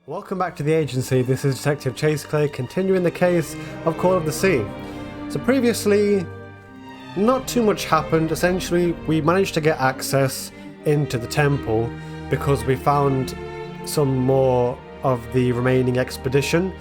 Welcome back to the agency. This is Detective Chase Clay, continuing the case of Call of the Sea. So previously, not too much happened. Essentially, we managed to get access into the temple because we found some more of the remaining expedition.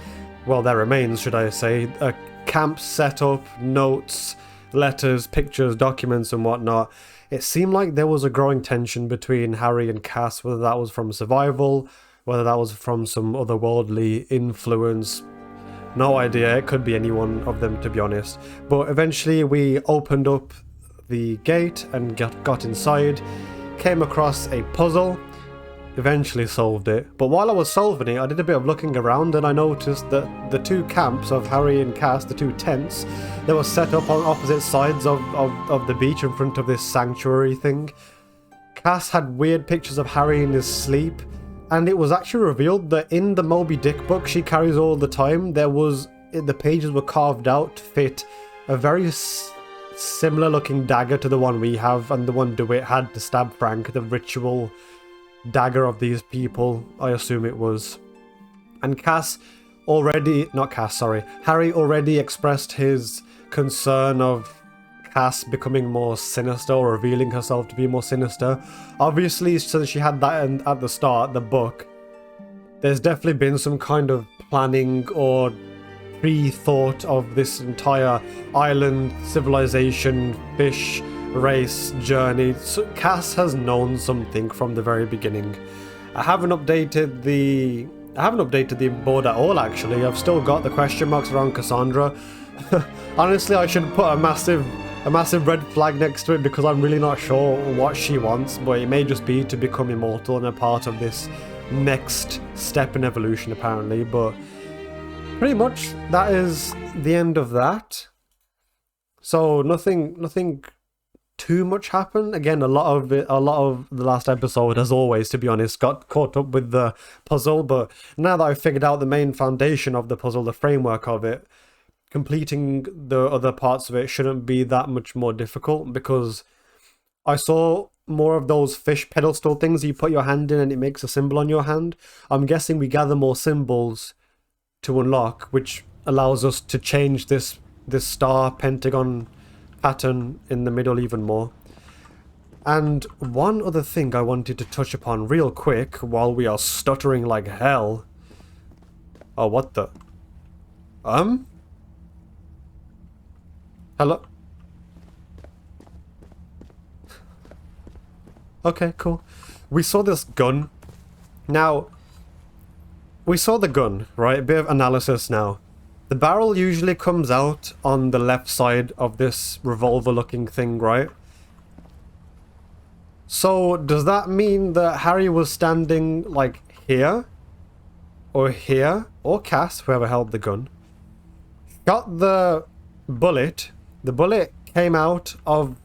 Well, their remains, should I say. A camp set up, notes, letters, pictures, documents and whatnot. It seemed like there was a growing tension between Harry and Cass, whether that was from survival, whether that was from some otherworldly influence. No idea, it could be any one of them, to be honest. But eventually we opened up the gate and got inside, came across a puzzle, eventually solved it. But while I was solving it, I did a bit of looking around and I noticed that the two camps of Harry and Cass, the two tents, they were set up on opposite sides of the beach in front of this sanctuary thing. Cass had weird pictures of Harry in his sleep, and it was actually revealed that in the Moby Dick book she carries all the time, the pages were carved out to fit a very similar looking dagger to the one we have and the one DeWitt had to stab Frank, the ritual dagger of these people, I assume it was. And Harry already expressed his concern of Cass becoming more sinister or revealing herself to be more sinister. Obviously, since she had that at the start, the book, there's definitely been some kind of planning or pre-thought of this entire island, civilization, fish race journey. So Cass has known something from the very beginning. I haven't updated the board at all, actually. I've still got the question marks around Cassandra. Honestly, I should put a massive red flag next to it because I'm really not sure what she wants, but it may just be to become immortal and a part of this next step in evolution, apparently. But pretty much that is the end of that. So nothing too much happened. Again, a lot of the last episode, as always, to be honest, got caught up with the puzzle. But now that I've figured out the main foundation of the puzzle, the framework of it, completing the other parts of it shouldn't be that much more difficult, because I saw more of those fish pedestal things you put your hand in and it makes a symbol on your hand. I'm guessing we gather more symbols to unlock, which allows us to change this star pentagon pattern in the middle even more. And one other thing I wanted to touch upon real quick while we are stuttering like hell. Oh, what the? Hello? Okay, cool. We saw this gun. Now, we saw the gun, right? A bit of analysis now. The barrel usually comes out on the left side of this revolver-looking thing, right? So, does that mean that Harry was standing, like, here? Or here? Or Cass, whoever held the gun. Got the bullet. The bullet came out of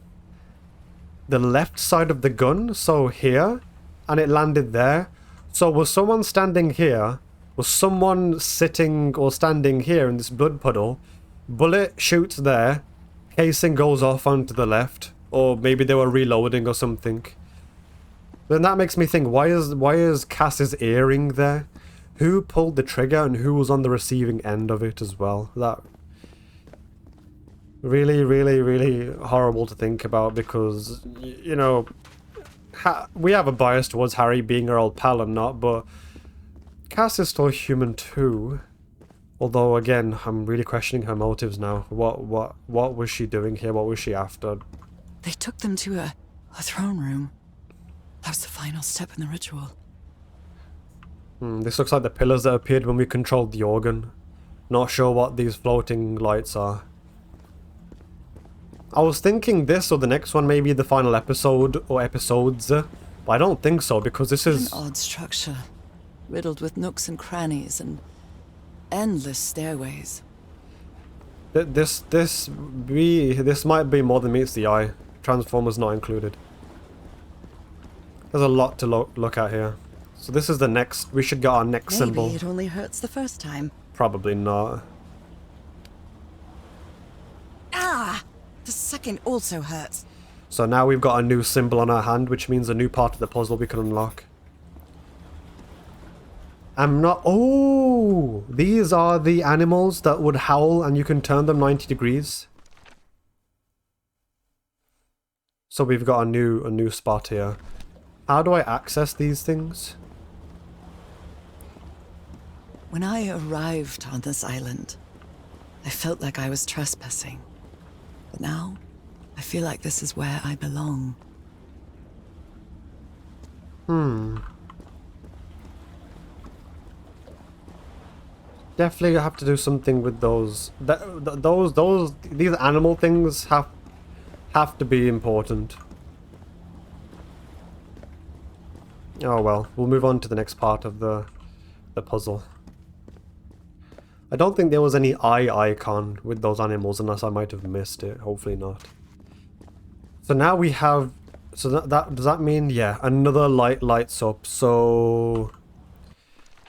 the left side of the gun, so here, and it landed there. So was someone standing here? Was someone sitting or standing here in this blood puddle? Bullet shoots there, casing goes off onto the left, or maybe they were reloading or something. Then that makes me think, why is Cass's earring there? Who pulled the trigger and who was on the receiving end of it as well? That really, really, really horrible to think about, because, you know, we have a bias towards Harry being our old pal and not, but Cass is still human too. Although, again, I'm really questioning her motives now. What was she doing here? What was she after? They took them to a throne room. That was the final step in the ritual. This looks like the pillars that appeared when we controlled the organ. Not sure what these floating lights are. I was thinking this or the next one may be the final episode or episodes, but I don't think so, because this is an odd structure, riddled with nooks and crannies and endless stairways. This might be more than meets the eye. Transformers not included. There's a lot to look at here. So this is the next. We should get our next symbol. Maybe it only hurts the first time. Probably not. Ah! The second also hurts. So now we've got a new symbol on our hand, which means a new part of the puzzle we can unlock. I'm not... Oh! These are the animals that would howl and you can turn them 90 degrees. So we've got a new spot here. How do I access these things? When I arrived on this island, I felt like I was trespassing. But now, I feel like this is where I belong. Definitely have to do something with those. These animal things have to be important. Oh well, we'll move on to the next part of the puzzle. I don't think there was any eye icon with those animals unless I might have missed it. Hopefully not. So now we have... So that does that mean... Yeah, another light lights up. So...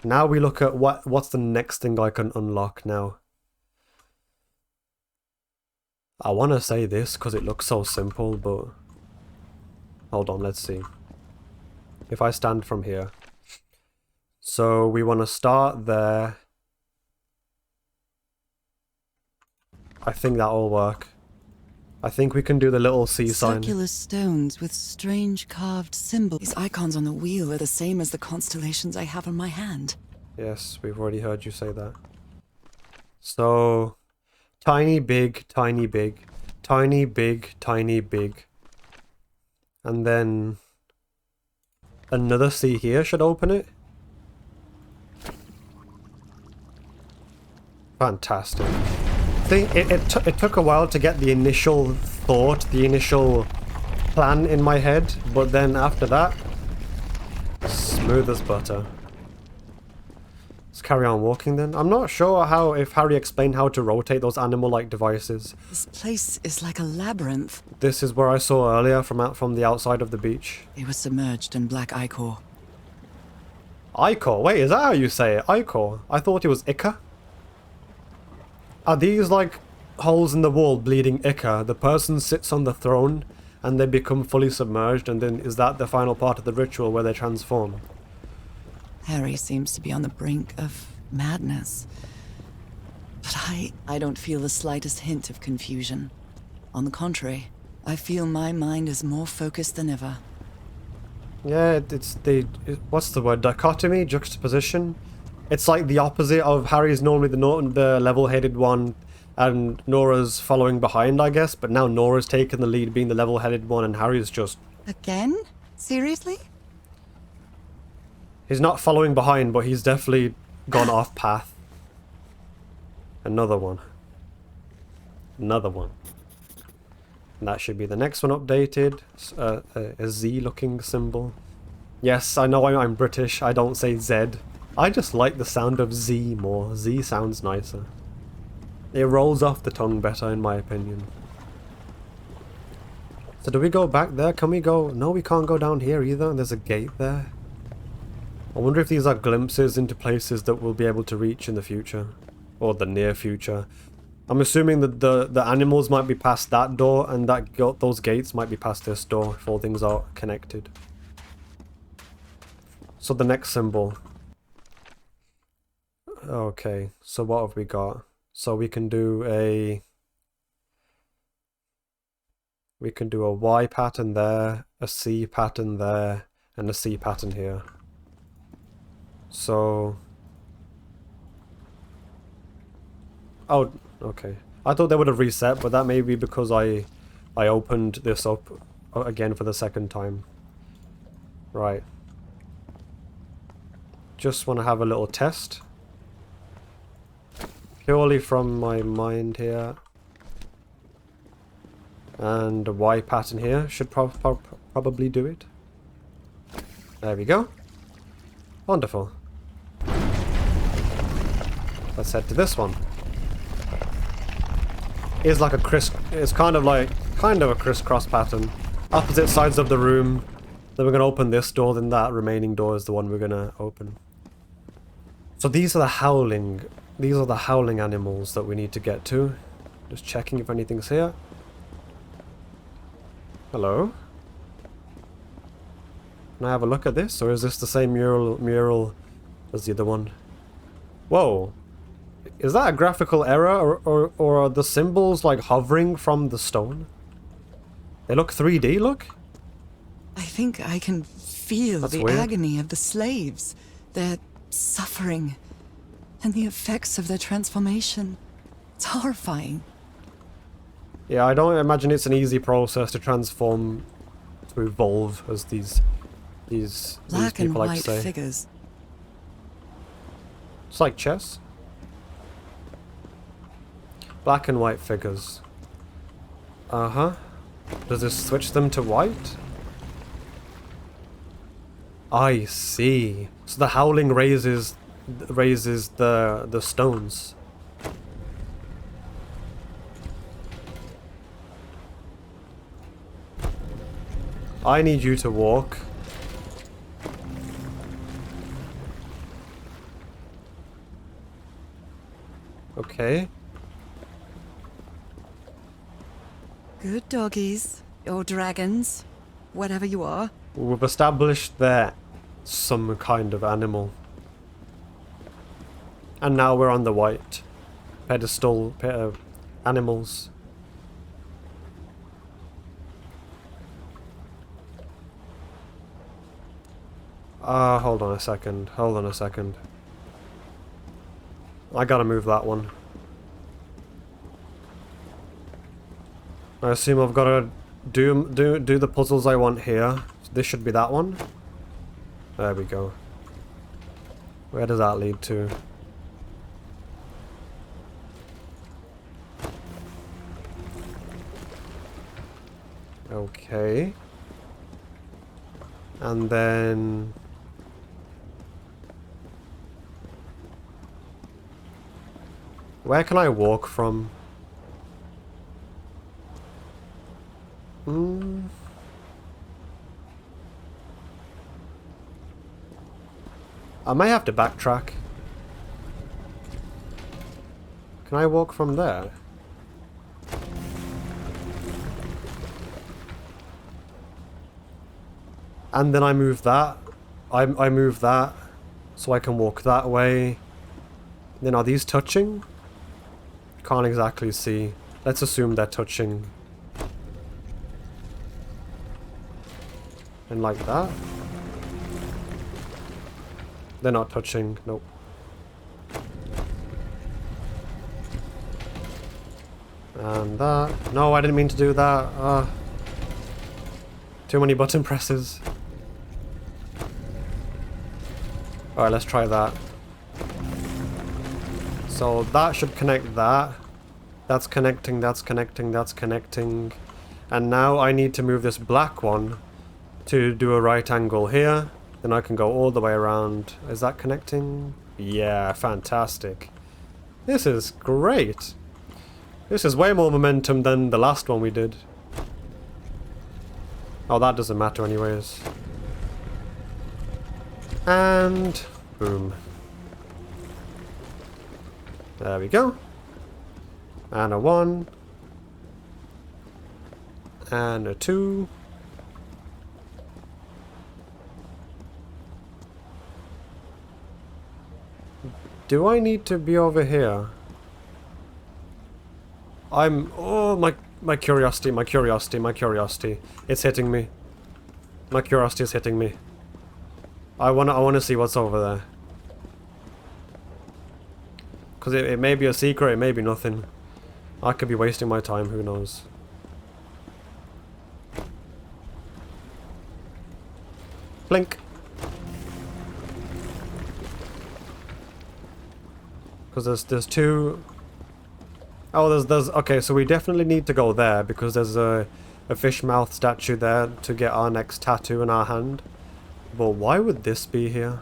Now we look at what's the next thing I can unlock now. I want to say this because it looks so simple, but... Hold on, let's see. If I stand from here. So we want to start there. I think that'll work. I think we can do the little C sign. Circular stones with strange carved symbols. These icons on the wheel are the same as the constellations I have on my hand. Yes, we've already heard you say that. So, tiny, big, tiny, big. Tiny, big, tiny, big. And then... another C here should open it. Fantastic. It took a while to get the initial thought, the initial plan in my head, but then after that, smooth as butter. Let's carry on walking then. I'm not sure if Harry explained how to rotate those animal-like devices. This place is like a labyrinth. This is where I saw earlier from the outside of the beach. They were submerged in black ichor. Ichor? Wait, is that how you say it? Ichor? I thought it was Ica. Are these like holes in the wall bleeding ichor? The person sits on the throne and they become fully submerged, and then is that the final part of the ritual where they transform? Harry seems to be on the brink of madness. But I don't feel the slightest hint of confusion. On the contrary, I feel my mind is more focused than ever. Yeah, what's the word? Dichotomy? Juxtaposition? It's like the opposite of Harry's normally the level-headed one and Norah's following behind, I guess. But now Norah's taken the lead being the level-headed one and Harry's just... Again? Seriously? He's not following behind, but he's definitely gone off path. Another one. Another one. And that should be the next one updated. A Z-looking symbol. Yes, I know I'm British. I don't say Z. I just like the sound of Z more. Z sounds nicer. It rolls off the tongue better, in my opinion. So do we go back there? Can we go? No, we can't go down here either. There's a gate there. I wonder if these are glimpses into places that we'll be able to reach in the future. Or the near future. I'm assuming that the animals might be past that door, and those gates might be past this door if all things are connected. So the next symbol. Okay, so what have we got? So we can do a Y pattern there, a C pattern there, and a C pattern here. So... Oh, okay. I thought they would have reset, but that may be because I opened this up again for the second time. Right. Just want to have a little test. Purely from my mind here. And a Y pattern here should probably do it. There we go. Wonderful. Let's head to this one. It's like it's kind of a crisscross pattern. Opposite sides of the room. Then we're gonna open this door, then that remaining door is the one we're gonna open. So these are the howling animals that we need to get to. Just checking if anything's here. Hello? Can I have a look at this, or is this the same mural as the other one. Whoa. Is that a graphical error, or are the symbols like hovering from the stone? They look 3D, look? I think I can feel That's the weird. agony of the slaves, their suffering, and the effects of their transformation. It's horrifying. Yeah, I don't imagine it's an easy process to transform, to evolve, as these Black and people like white to say. figures. It's like chess. Black and white figures. Uh-huh. Does this switch them to white? I see. So the howling raises the stones. I need you to walk. Okay. Good doggies, or dragons, whatever you are. We've established they're some kind of animal. And now we're on the white pedestal animals. Hold on a second. Hold on a second. I gotta move that one. I assume I've gotta do the puzzles I want here. This should be that one. There we go. Where does that lead to? Okay. And then... where can I walk from? I may have to backtrack. Can I walk from there? And then I move that. I move that so I can walk that way. Then are these touching? Can't exactly see. Let's assume they're touching. And like that. They're not touching. Nope. And that. No, I didn't mean to do that. Too many button presses. Alright, let's try that. So that should connect that. That's connecting, that's connecting, that's connecting. And now I need to move this black one to do a right angle here. Then I can go all the way around. Is that connecting? Yeah, fantastic. This is great. This is way more momentum than the last one we did. Oh, that doesn't matter anyways. And boom. There we go. And a 1. And a 2. Do I need to be over here? Oh, my curiosity, my curiosity, my curiosity. It's hitting me. My curiosity is hitting me. I wanna see what's over there. Because it may be a secret, it may be nothing. I could be wasting my time, who knows. Blink. Because there's two... oh, there's... okay, so we definitely need to go there, because there's a fish mouth statue there to get our next tattoo in our hand. But why would this be here?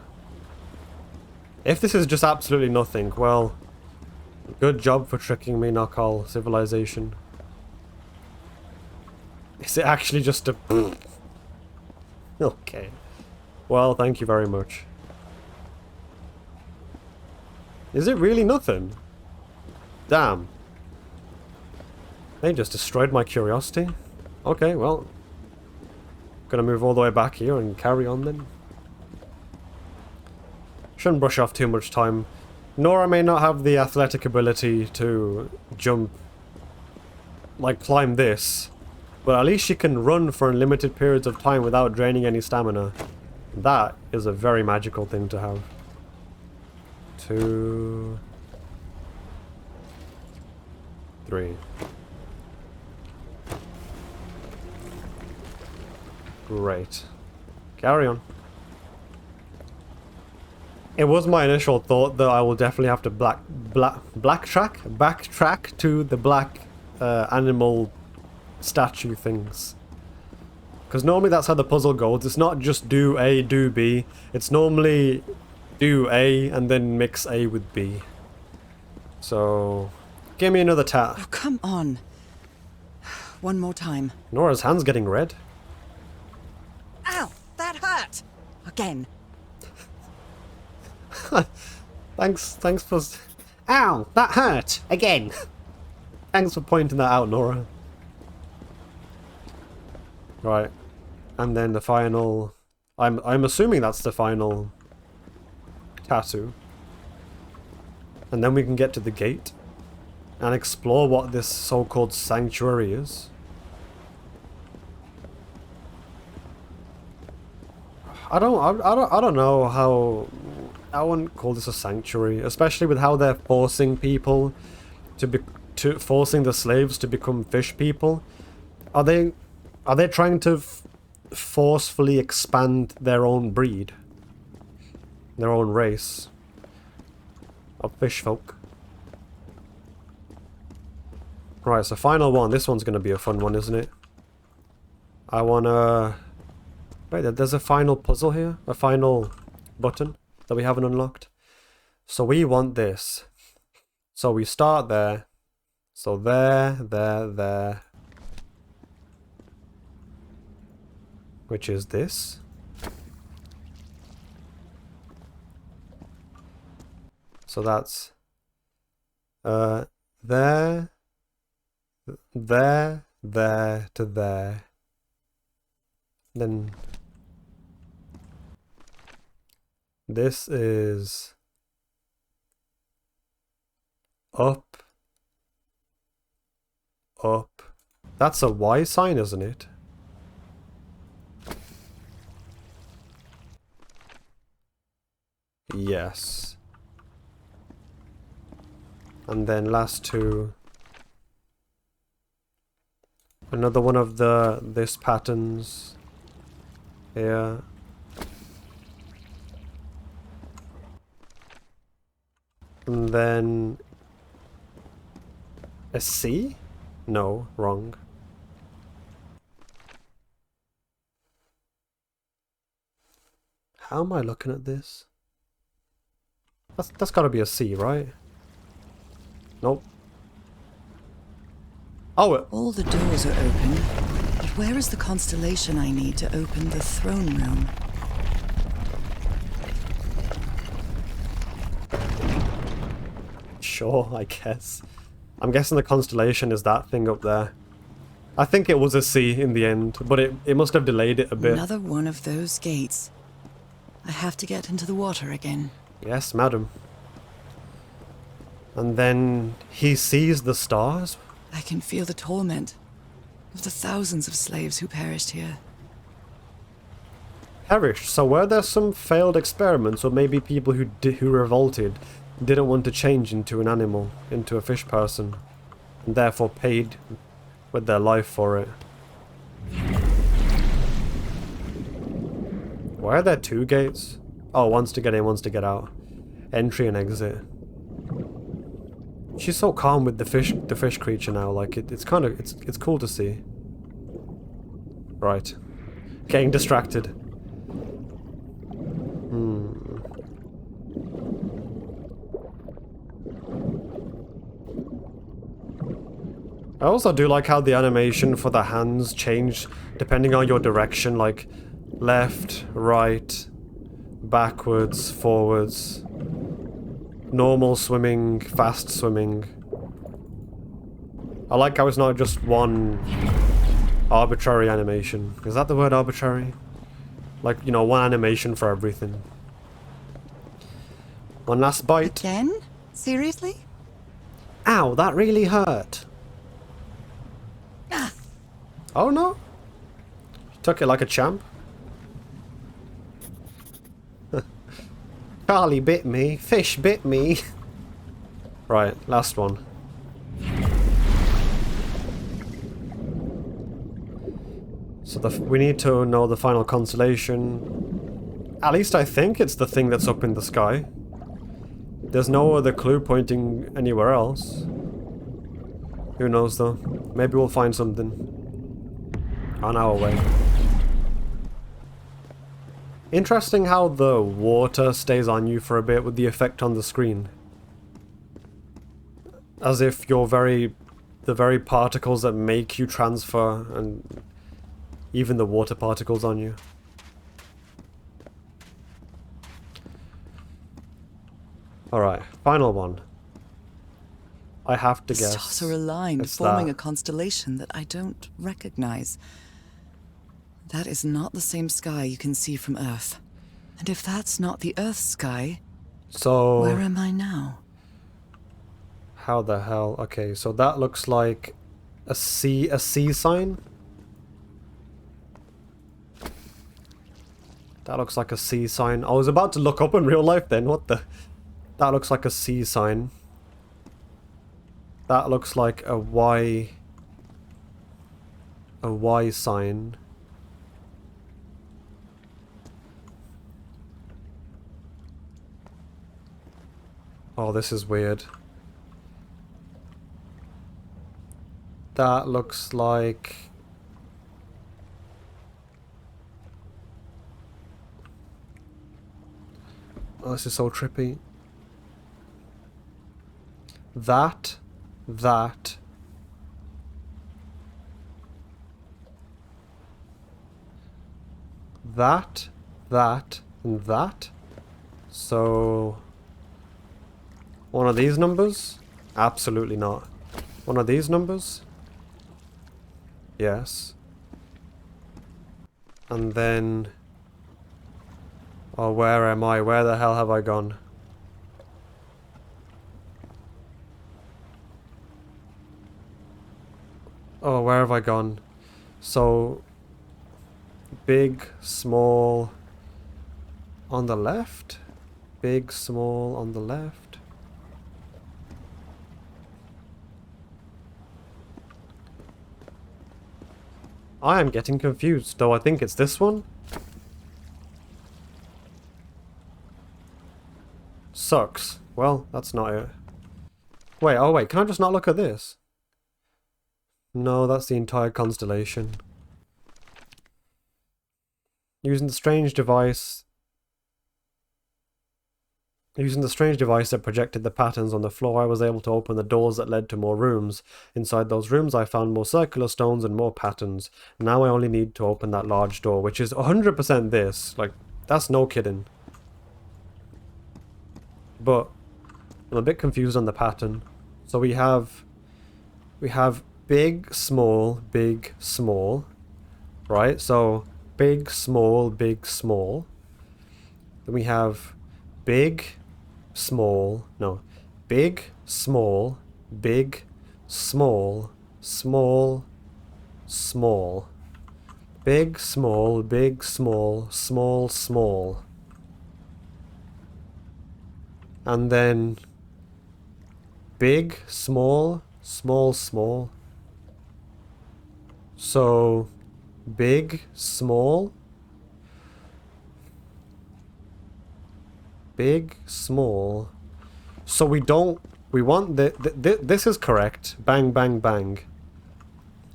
If this is just absolutely nothing, well... good job for tricking me, Knockall Civilization. Is it actually just a... okay. Well, thank you very much. Is it really nothing? Damn. They just destroyed my curiosity. Okay, well. Gonna move all the way back here and carry on then. Shouldn't brush off too much time. Norah may not have the athletic ability to jump, like climb this, but at least she can run for unlimited periods of time without draining any stamina. That is a very magical thing to have. 2, 3. Great. Carry on. It was my initial thought that I will definitely have to backtrack to the black animal statue things. Because normally that's how the puzzle goes. It's not just do A, do B. It's normally do A and then mix A with B. So, give me another tat. Oh, come on. One more time. Nora's hand's getting red. Ow! That hurt! Again. Thanks for... Ow! That hurt! Again! Thanks for pointing that out, Norah. Right. And then the final... I'm assuming that's the final tattoo. And then we can get to the gate and explore what this so-called sanctuary is. I don't know how... I wouldn't call this a sanctuary, especially with how they're forcing people to forcing the slaves to become fish people. Are they trying to forcefully expand their own breed, their own race of fish folk? Right, so final one. This one's gonna be a fun one, isn't it? I wanna... Wait, there's a final puzzle here, a final button that we haven't unlocked. So we want this. So we start there. So there. Which is this. So that's there to there. Then this is up. That's a Y sign, isn't it? Yes. And then last two. Another one of this patterns here. And then a C? No, wrong. How am I looking at this? That's gotta be a C, right? Nope. Oh, All the doors are open, but where is the constellation I need to open the throne room? Sure, I guess. I'm guessing the constellation is that thing up there. I think it was a C in the end, but it must have delayed it a bit. Another one of those gates. I have to get into the water again. Yes, madam. And then he sees the stars. I can feel the torment of the thousands of slaves who perished here. Perished. So were there some failed experiments, or maybe people who revolted didn't want to change into an animal, into a fish person, and therefore paid with their life for it? Why are there two gates? Oh, one's to get in, one's to get out. Entry and exit. She's so calm with the fish creature now. Like it's kind of it's cool to see. Right, getting distracted. I also do like how the animation for the hands change depending on your direction, like left, right, backwards, forwards, normal swimming, fast swimming. I like how it's not just one arbitrary animation. Is that the word, arbitrary? Like, you know, one animation for everything. One last bite. Again? Seriously? Ow, that really hurt. Ah. Oh no. Took it like a champ. Charlie bit me. Fish bit me. Right, last one. So we need to know the final constellation. At least I think it's the thing that's up in the sky. There's no other clue pointing anywhere else. Who knows though? Maybe we'll find something on our way. Interesting how the water stays on you for a bit with the effect on the screen. As if the very particles that make you transfer, and even the water particles on you. Alright, final one. I have to guess. Stars are aligned, forming a constellation that I don't recognize. That is not the same sky you can see from Earth. And if that's not the Earth's sky, so where am I now? How the hell? Okay, so that looks like a C sign. That looks like a C sign. I was about to look up in real life then. What the? That looks like a C sign. That looks like a Y sign. Oh, this is weird. That looks like... Oh, this is so trippy. That, that, and that. So, one of these numbers? Absolutely not. One of these numbers? Yes. And then... Oh, where am I? Where the hell have I gone? Oh, where have I gone? So... Big, small... On the left? Big, small, on the left? I am getting confused, though I think it's this one. Sucks. Well, that's not it. Wait, oh wait, can I just not look at this? No, that's the entire constellation. Using the strange device that projected the patterns on the floor, I was able to open the doors that led to more rooms. Inside those rooms, I found more circular stones and more patterns. Now I only need to open that large door, which is 100% this. Like, that's no kidding. But I'm a bit confused on the pattern. So we have big, small, right? So big, small, small. Then we have big, small, no, big, small, small, small, small. Big, small, small, small. And then big, small, small. So big, small, big, small. So we want this is correct. Bang, bang, bang.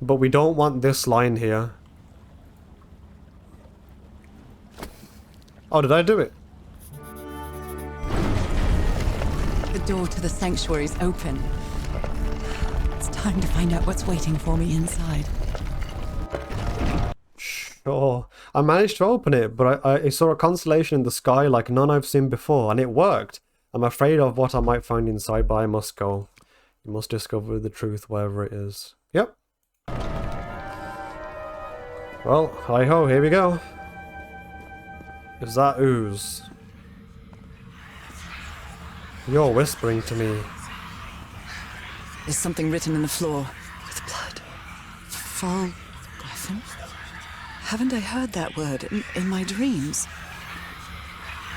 But we don't want this line here. Oh, did I do it? The door to the sanctuary is open. It's time to find out what's waiting for me inside. Sure. I managed to open it, but I saw a constellation in the sky like none I've seen before, and it worked. I'm afraid of what I might find inside, but I must go. You must discover the truth wherever it is. Yep. Well, hi-ho, here we go. Is that ooze? You're whispering to me. There's something written in the floor with blood. Fall-Griffin? Haven't I heard that word in my dreams?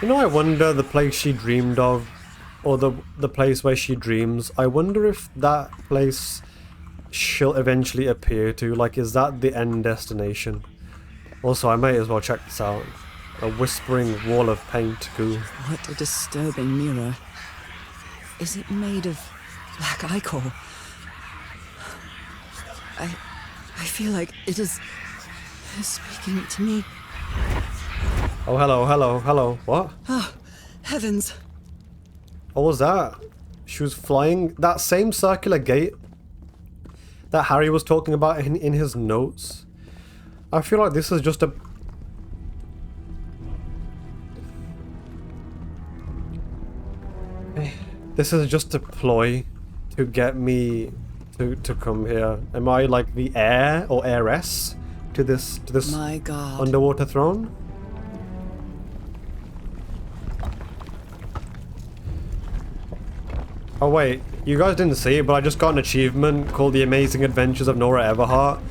You know, I wonder the place she dreamed of, or the place where she dreams, I wonder if that place she'll eventually appear to, like, is that the end destination? Also, I may as well check this out. A whispering wall of paint, goo. What a disturbing mirror. Is it made of black ichor? I feel like it is speaking to me. Oh, hello, hello, hello. What? Oh, heavens. What was that? She was flying that same circular gate that Harry was talking about in his notes. I feel like this is just a... This is just a ploy to get me to come here. Am I like the heir or heiress to this My God. underwater throne? Oh wait, you guys didn't see it, but I just got an achievement called The Amazing Adventures of Norah Everhart,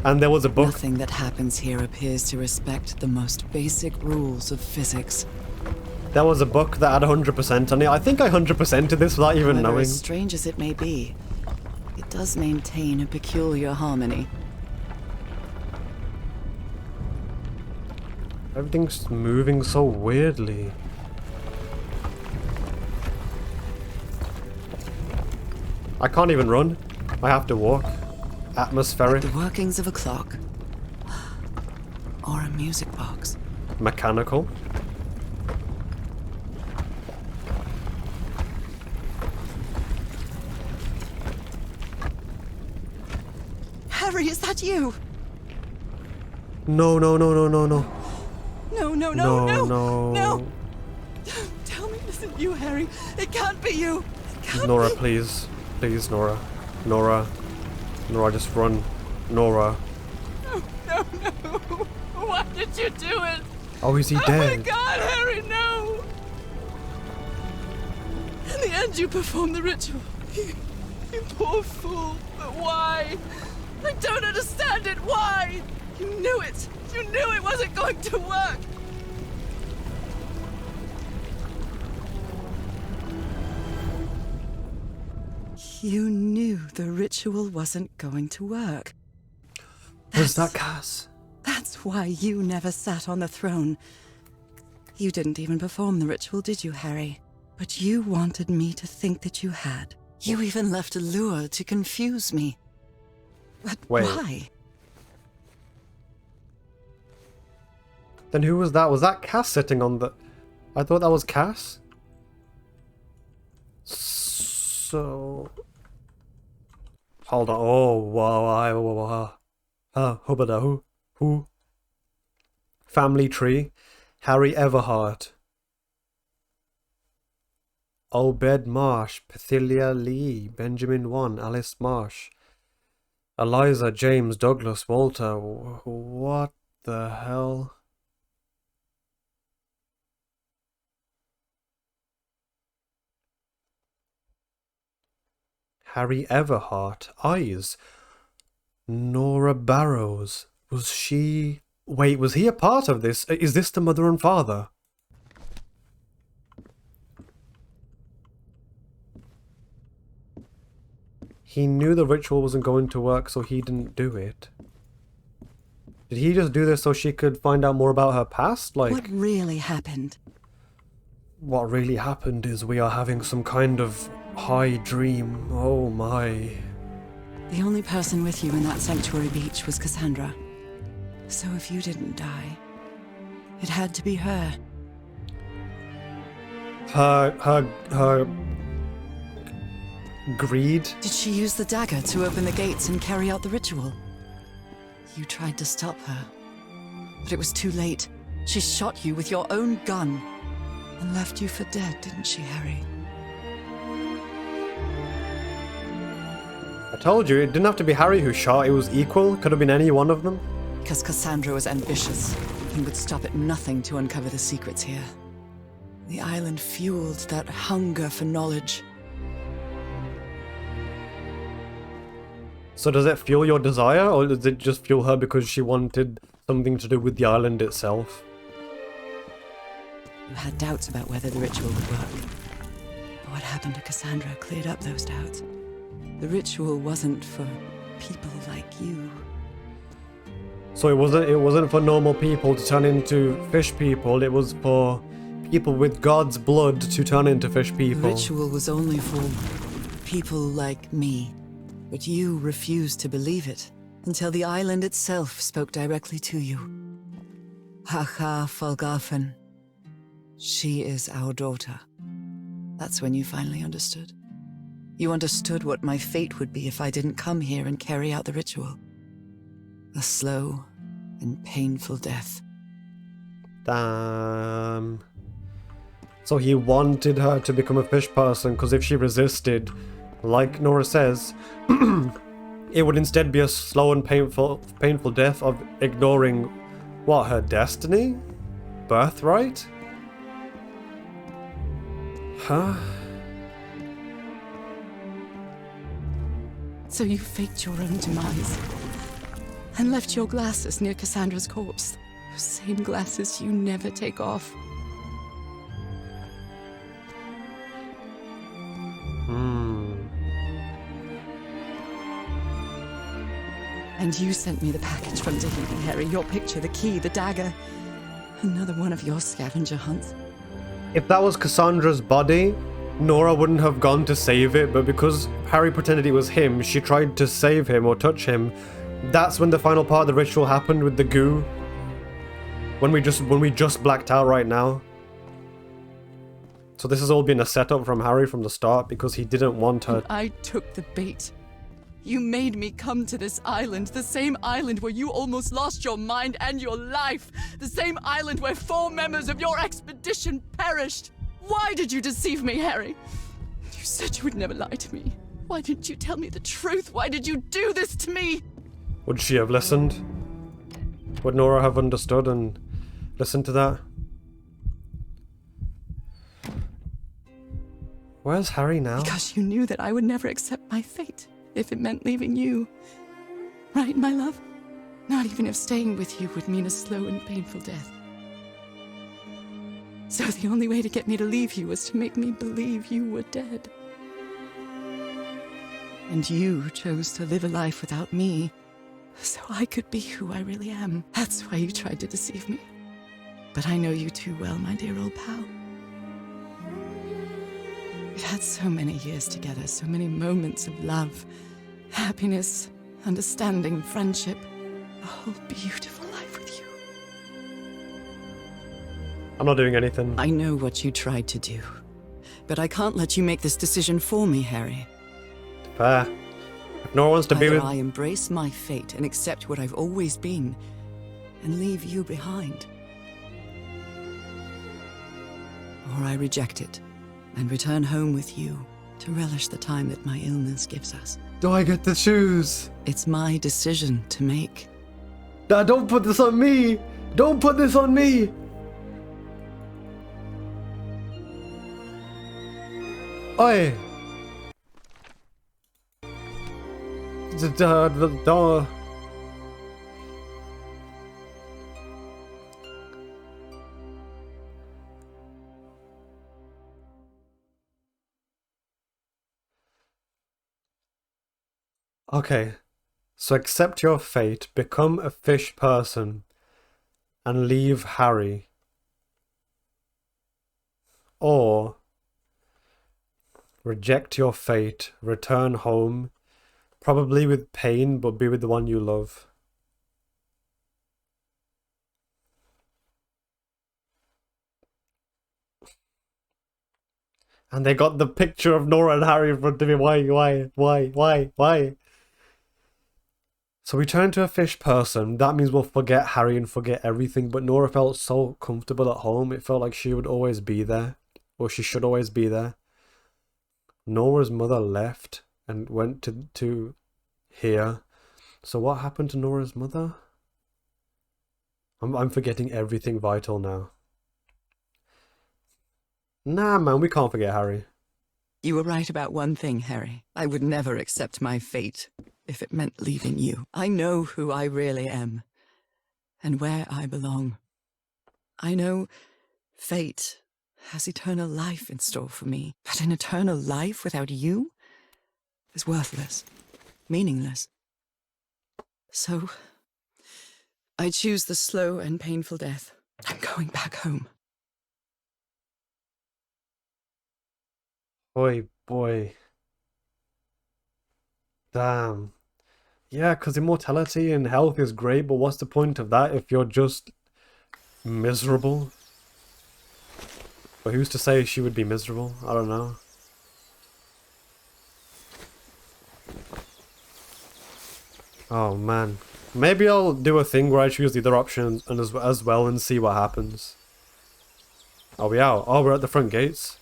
and there was a book. Nothing that happens here appears to respect the most basic rules of physics. There was a book that had 100% on it. I think I 100%ed this without even However, knowing. as strange as it may be, it does maintain a peculiar harmony. Everything's moving so weirdly. I can't even run. I have to walk. Atmospheric. The workings of a clock. Or a music box. Mechanical. Harry, is that you? No, no, no, no, no, no. No, no, no, No, no, no. no. Tell me it isn't you, Harry. It can't be you. It can't Norah, be. please. Please, Norah. Norah. Norah, just run. Norah. No, no, no. Why did you do it? Oh, is he Oh my dead? God, Harry, no! In the end, you performed the ritual. You poor fool. But why? I don't understand it. Why? You knew it. You knew it wasn't going to work. You knew the ritual wasn't going to work. Was that Cass? That's why you never sat on the throne. You didn't even perform the ritual, did you, Harry? But you wanted me to think that you had. You even left a lure to confuse me. But Wait. why? Then who was that? Was that Cass sitting on the... I thought that was Cass? So... Hold on. Oh, wow. Hubada, who? Family tree. Harry Everhart. Obed Marsh. Pethilia Lee. Benjamin 1. Alice Marsh. Eliza, James, Douglas, Walter. What the hell? Harry Everhart. Eyes. Norah Barrows. Was she... Wait, was he a part of this? Is this the mother and father? He knew the ritual wasn't going to work, so he didn't do it. Did he just do this so she could find out more about her past? Like, What really happened? what really happened is we are having some kind of high dream. Oh my. The only person with you in that sanctuary beach was Cassandra. So if you didn't die, it had to be her. Her greed? Did she use the dagger to open the gates and carry out the ritual? You tried to stop her, but it was too late. She shot you with your own gun and left you for dead, didn't she, Harry? I told you, it didn't have to be Harry who shot, it was equal, could have been any one of them. Because Cassandra was ambitious and would stop at nothing to uncover the secrets here. The island fueled that hunger for knowledge. So does it fuel your desire, or does it just fuel her because she wanted something to do with the island itself? You had doubts about whether the ritual would work. But what happened to Cassandra cleared up those doubts. The ritual wasn't for people like you. So it wasn't for normal people to turn into fish people, it was for people with God's blood to turn into fish people. The ritual was only for people like me. But you refused to believe it, until the island itself spoke directly to you. Hacha Falgafen. She is our daughter. That's when you finally understood. You understood what my fate would be if I didn't come here and carry out the ritual. A slow and painful death. Damn. So he wanted her to become a fish person, because if she resisted, like Norah says, it would instead be a slow and painful death of ignoring, what, her destiny? Birthright? Huh? So you faked your own demise, and left your glasses near Cassandra's corpse. Those same glasses you never take off. And you sent me the package from Tahiti, Harry. Your picture, the key, the dagger. Another one of your scavenger hunts. If that was Cassandra's body, Norah wouldn't have gone to save it, but because Harry pretended it was him, she tried to save him or touch him. That's when the final part of the ritual happened with the goo. When we just blacked out right now. So this has all been a setup from Harry from the start, because he didn't want her. I took the bait. You made me come to this island, the same island where you almost lost your mind and your life, the same island where 4 members of your expedition perished. Why did you deceive me, Harry? You said you would never lie to me. Why didn't you tell me the truth? Why did you do this to me? Would she have listened? Would Norah have understood and listened to that? Where's Harry now? Because you knew that I would never accept my fate if it meant leaving you. Right, my love? Not even if staying with you would mean a slow and painful death. So the only way to get me to leave you was to make me believe you were dead. And you chose to live a life without me, so I could be who I really am. That's why you tried to deceive me. But I know you too well, my dear old pal. We've had so many years together, so many moments of love, happiness, understanding, friendship. A whole beautiful life with you. I'm not doing anything. I know what you tried to do, but I can't let you make this decision for me, Harry. Fair. If Norah wants to be Either with... I embrace my fate and accept what I've always been, and leave you behind. Or I reject it, and return home with you, to relish the time that my illness gives us. Do I get to choose? It's my decision to make. Dad, don't put this on me! Don't put this on me! Oi! Okay, so accept your fate, become a fish person, and leave Harry. Or reject your fate, return home, probably with pain, but be with the one you love. And they got the picture of Norah and Harry in front of me. Why? So we turn to a fish person. That means we'll forget Harry and forget everything. But Norah felt so comfortable at home. It felt like she would always be there. Or she should always be there. Norah's mother left and went to here. So what happened to Norah's mother? I'm forgetting everything vital now. Nah, man, we can't forget Harry. You were right about one thing, Harry. I would never accept my fate if it meant leaving you. I know who I really am and where I belong. I know fate has eternal life in store for me, but an eternal life without you is worthless, meaningless. So, I choose the slow and painful death. I'm going back home. Boy, boy. Damn. Yeah, because immortality and health is great, but what's the point of that if you're just miserable? But who's to say she would be miserable? I don't know. Oh man. Maybe I'll do a thing where I choose the other option and as well and see what happens. Are we out? Oh, we're at the front gates.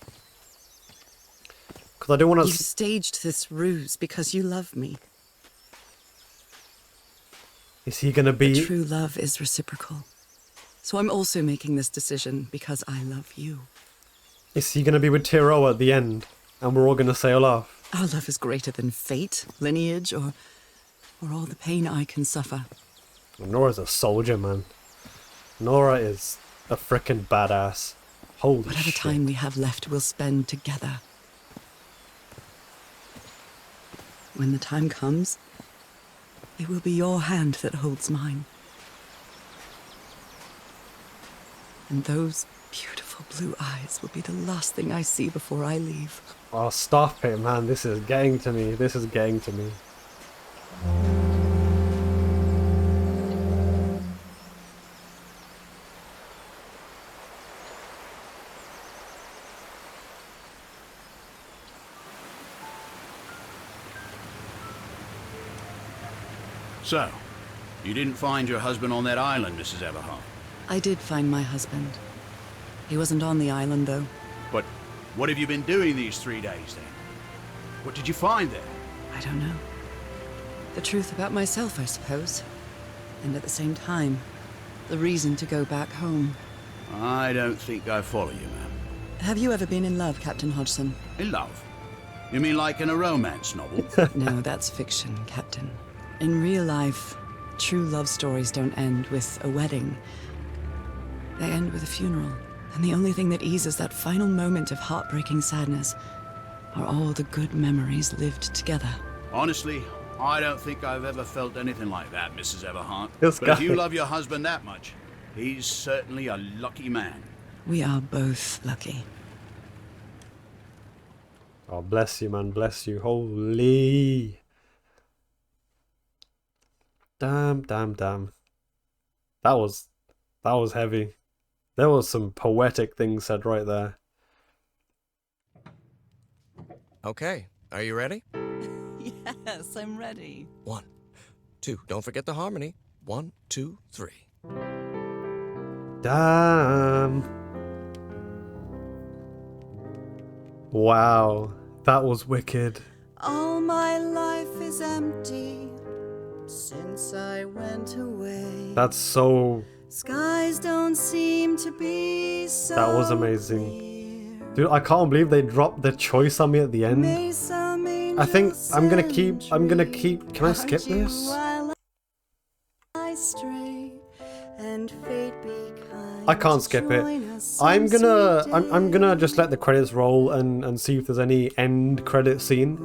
Because I don't want to... You staged this ruse because you love me. Is he gonna be... But true love is reciprocal. So I'm also making this decision because I love you. Is he gonna be with Tiro at the end? And we're all gonna sail off? Our love is greater than fate, lineage, or all the pain I can suffer. Norah's a soldier, man. Norah is a frickin' badass. Holy Whatever shit. time we have left, we'll spend together. When the time comes, it will be your hand that holds mine. And those beautiful blue eyes will be the last thing I see before I leave. Oh, stop it, man. This is getting to me. This is getting to me. So, you didn't find your husband on that island, Mrs. Everhart. I did find my husband. He wasn't on the island, though. But what have you been doing these 3 days, then? What did you find there? I don't know. The truth about myself, I suppose. And at the same time, the reason to go back home. I don't think I follow you, ma'am. Have you ever been in love, Captain Hodgson? In love? You mean like in a romance novel? No, that's fiction, Captain. In real life, true love stories don't end with a wedding. They end with a funeral. And the only thing that eases that final moment of heartbreaking sadness are all the good memories lived together. Honestly, I don't think I've ever felt anything like that, Mrs. Everhart. This But if guy. you love your husband that much, he's certainly a lucky man. We are both lucky. Oh, bless you, man. Bless you. Holy. Damn, damn, damn. That was heavy. There was some poetic things said right there. Okay, are you ready? Yes, I'm ready. 1, 2, don't forget the harmony. 1, 2, 3. Damn. Wow. That was wicked. All my life is empty since I went away. That's so... Skies don't seem to be so That was amazing. clear. Dude, I can't believe they dropped the choice on me at the end. May some I think angels I'm gonna send keep... Can I skip guide you this? while I stray, and fate be kind I can't to skip it. join us I'm some gonna day. just let the credits roll and see if there's any end credit scene.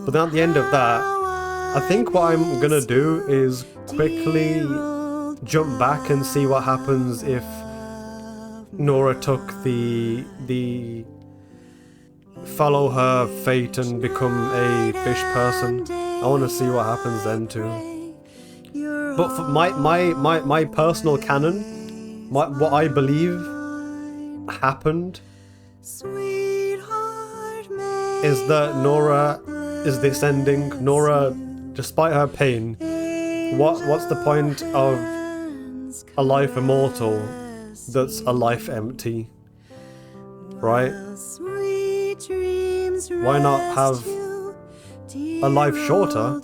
But then at the end of that, I think what I'm gonna do is quickly jump back and see what happens if Norah took the follow her fate and become a fish person. I want to see what happens then too. But for my personal canon, what I believe happened Sweetheart, is that Norah is this ending. Norah, despite her pain, what's the point of a life immortal that's a life empty? Right? Why not have a life shorter,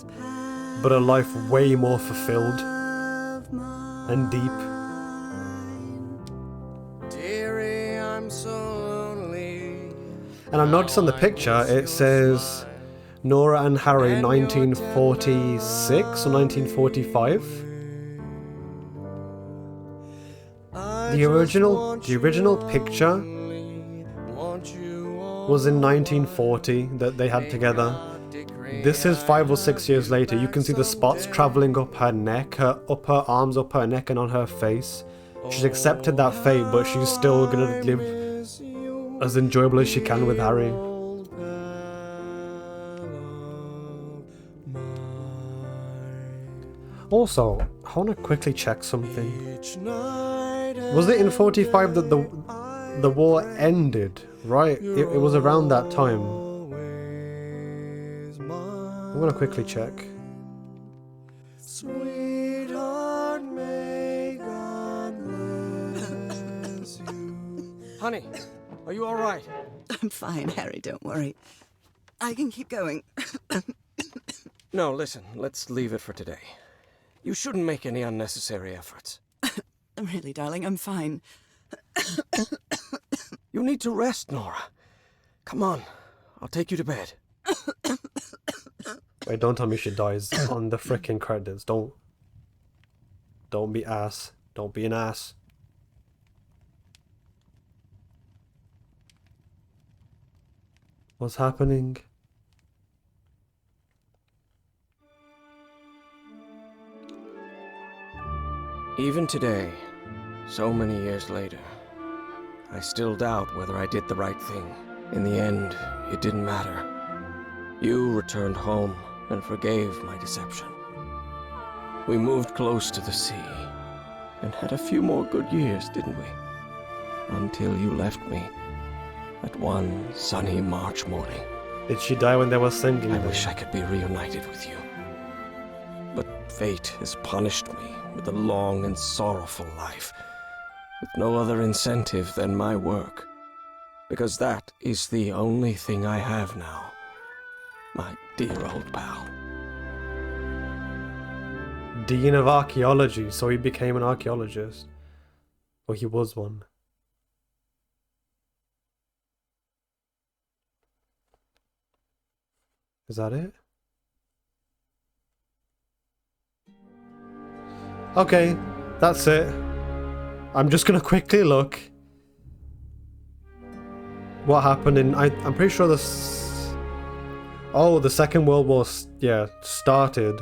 but a life way more fulfilled and deep? Dearie, I'm so lonely. And I noticed on the picture it says Norah and Harry 1946 or 1945. The original picture was in 1940 that they had together. This is 5 or 6 years later. You can see the spots travelling up her neck, up her arms, up her neck and on her face. She's accepted that fate, but she's still gonna live as enjoyable as she can with Harry. Also, I want to quickly check something. Was it in 45 that the war ended? Right, it was around that time. I'm gonna quickly check. Sweetheart, may God bless you. Honey, are you all right? I'm fine, Harry, don't worry. I can keep going. No, listen, let's leave it for today. You shouldn't make any unnecessary efforts. Really, darling, I'm fine. You need to rest, Norah. Come on, I'll take you to bed. Wait, don't tell me she dies on the frickin' credits. Don't be ass. Don't be an ass. What's happening? Even today, so many years later, I still doubt whether I did the right thing. In the end, it didn't matter. You returned home and forgave my deception. We moved close to the sea and had a few more good years, didn't we? Until you left me at one sunny March morning. Did she die when they were singing? I wish I could be reunited with you. But fate has punished me with a long and sorrowful life, with no other incentive than my work. Because that is the only thing I have now, my dear old pal. Dean of Archaeology, so he became an archaeologist. Or he was one. Is that it? Okay, that's it. I'm just gonna quickly look what happened in... I'm pretty sure this... Oh, the Second World War, started.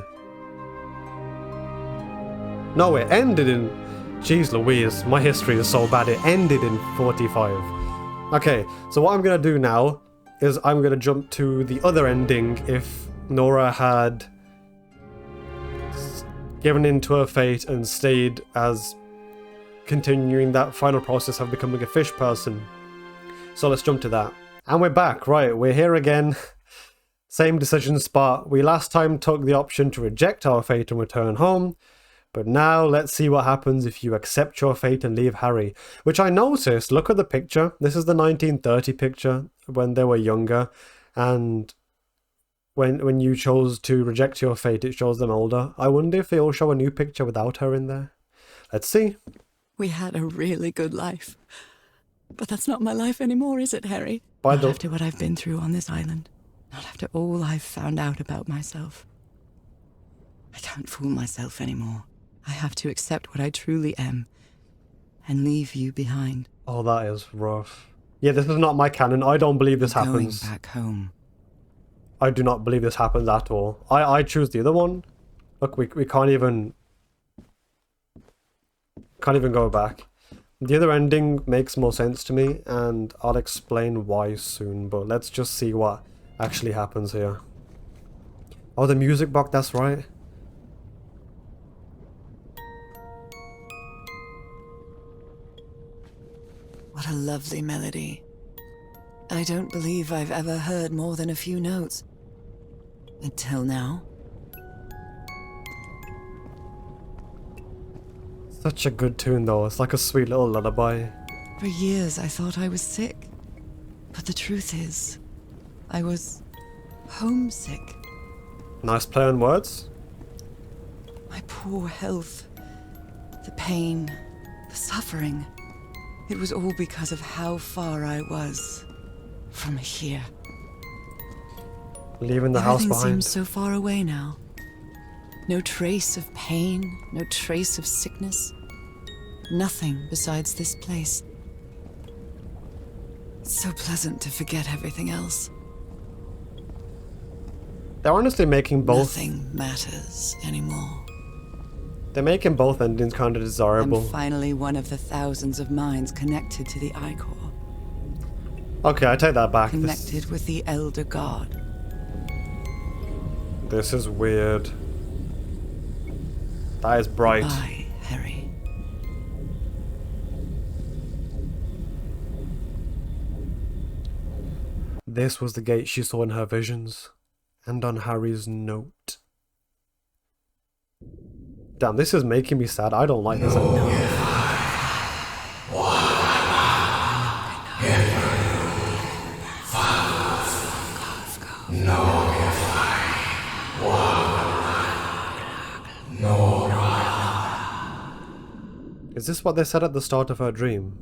No, it ended in... Jeez Louise, my history is so bad. It ended in 45. Okay, so what I'm gonna do now is I'm gonna jump to the other ending if Norah had given in to her fate and stayed as continuing that final process of becoming a fish person. So let's jump to that. And we're back, right, we're here again. Same decision spot. We last time took the option to reject our fate and return home. But now let's see what happens if you accept your fate and leave Harry. Which I noticed, look at the picture. This is the 1930 picture when they were younger. And when you chose to reject your fate, it shows them older. I wonder if they'll show a new picture without her in there. Let's see. We had a really good life. But that's not my life anymore, is it, Harry? By Not the- after what I've been through on this island. Not after all I've found out about myself. I can't fool myself anymore. I have to accept what I truly am and leave you behind. Oh, that is rough. Yeah, this is not my canon. I don't believe this happens. Going back home. I do not believe this happens at all. I choose the other one. Look, we can't even go back. The other ending makes more sense to me, and I'll explain why soon, but let's just see what actually happens here. Oh, the music box, that's right. What a lovely melody. I don't believe I've ever heard more than a few notes. Until now. Such a good tune though, it's like a sweet little lullaby. For years I thought I was sick. But the truth is, I was homesick. Nice play on words. My poor health, the pain, the suffering. It was all because of how far I was from here. Leaving the house Everything behind. seems so far away now. No trace of pain, no trace of sickness. Nothing besides this place. It's so pleasant to forget everything else. They're honestly making both. Nothing matters anymore. They're making both endings kind of desirable. I'm finally one of the thousands of minds connected to the Icor. Okay, I take that back. Connected with the Elder God. This is weird. That is bright. Bye, Harry. This was the gate she saw in her visions, and on Harry's note. Damn, this is making me sad. I don't like this ending. Is this what they said at the start of her dream?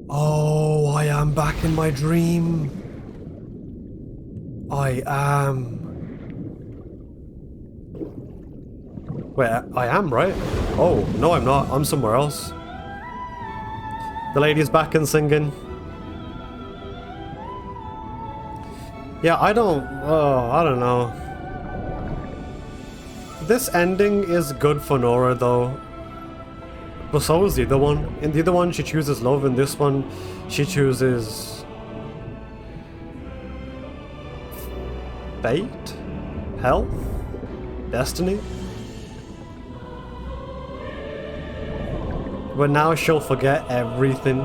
Oh, I am back in my dream. I am. Wait, I am, right? Oh, no I'm not. I'm somewhere else. The lady's back and singing. Yeah, I don't know. This ending is good for Norah though. But so is the other one. In the other one she chooses love, in this one she chooses fate? Health? Destiny? But now she'll forget everything.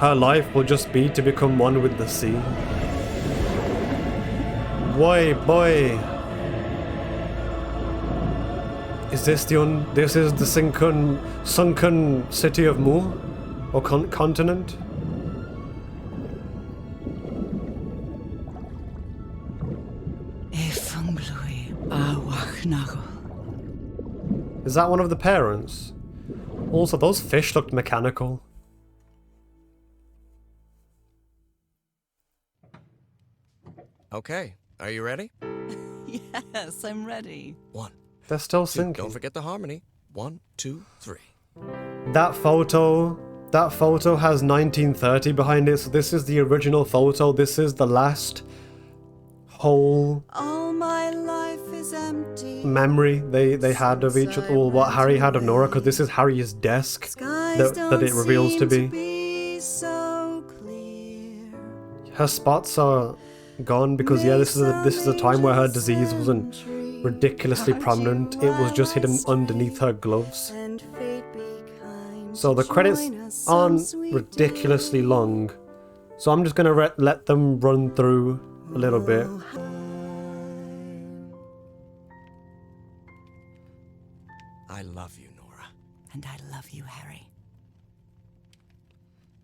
Her life will just be to become one with the sea. Boy. Is this this is the sunken city of Mu? Or continent? Is that one of the parents? Also, those fish looked mechanical. Okay, are you ready? Yes, I'm ready. 1, They're still 2, sinking. don't forget the harmony. 1, 2, 3. That photo has 1930 behind it, so this is the original photo. This is the last whole All my life is empty. memory they had of each other, or what Harry had of Norah, because this is Harry's desk that it reveals to be. So clear. Her spots are gone because yeah, this is a time where her disease wasn't ridiculously prominent. It was just hidden underneath her gloves. And fate be kind. So the credits Join us aren't some sweet ridiculously long. So I'm just gonna let them run through a little bit. I love you, Norah. And I love you, Harry.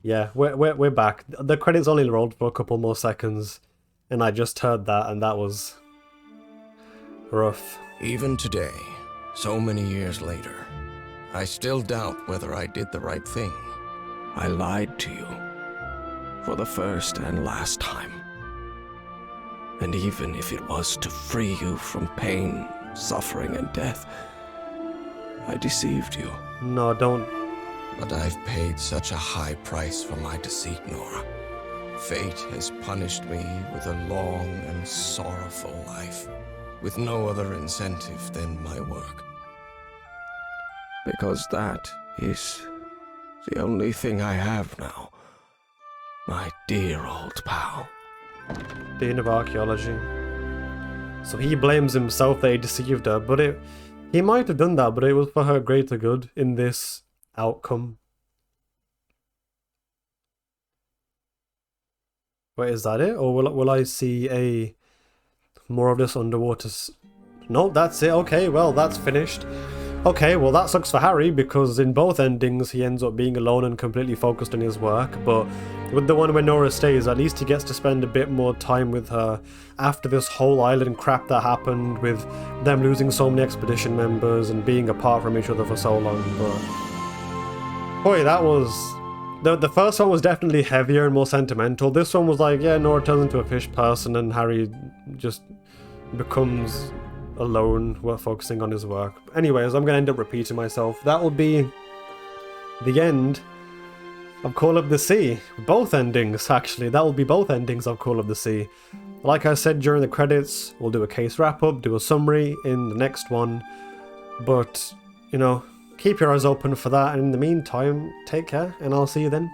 Yeah, we're back. The credits only rolled for a couple more seconds, and I just heard that, and that was rough. Even today, so many years later, I still doubt whether I did the right thing. I lied to you. For the first and last time. And even if it was to free you from pain, suffering, and death, I deceived you. No, don't. But I've paid such a high price for my deceit, Norah. Fate has punished me with a long and sorrowful life, with no other incentive than my work. Because that is the only thing I have now. My dear old pal. Dean of Archaeology. So he blames himself that he deceived her, but he might have done that, but it was for her greater good in this outcome. Wait, is that it? Or will I see more of this underwater... No, that's it. Okay, well, that's finished. Okay, well, that sucks for Harry, because in both endings he ends up being alone and completely focused on his work, but with the one where Norah stays, at least he gets to spend a bit more time with her after this whole island crap that happened, with them losing so many expedition members and being apart from each other for so long. But boy, that was The first one was definitely heavier and more sentimental. This one was like, yeah, Norah turns into a fish person and Harry just becomes alone while focusing on his work. Anyways, I'm going to end up repeating myself. That will be the end of Call of the Sea. Both endings, actually. That will be both endings of Call of the Sea. Like I said during the credits, we'll do a case wrap-up, do a summary in the next one. But, you know, keep your eyes open for that. And in the meantime, take care, and I'll see you then.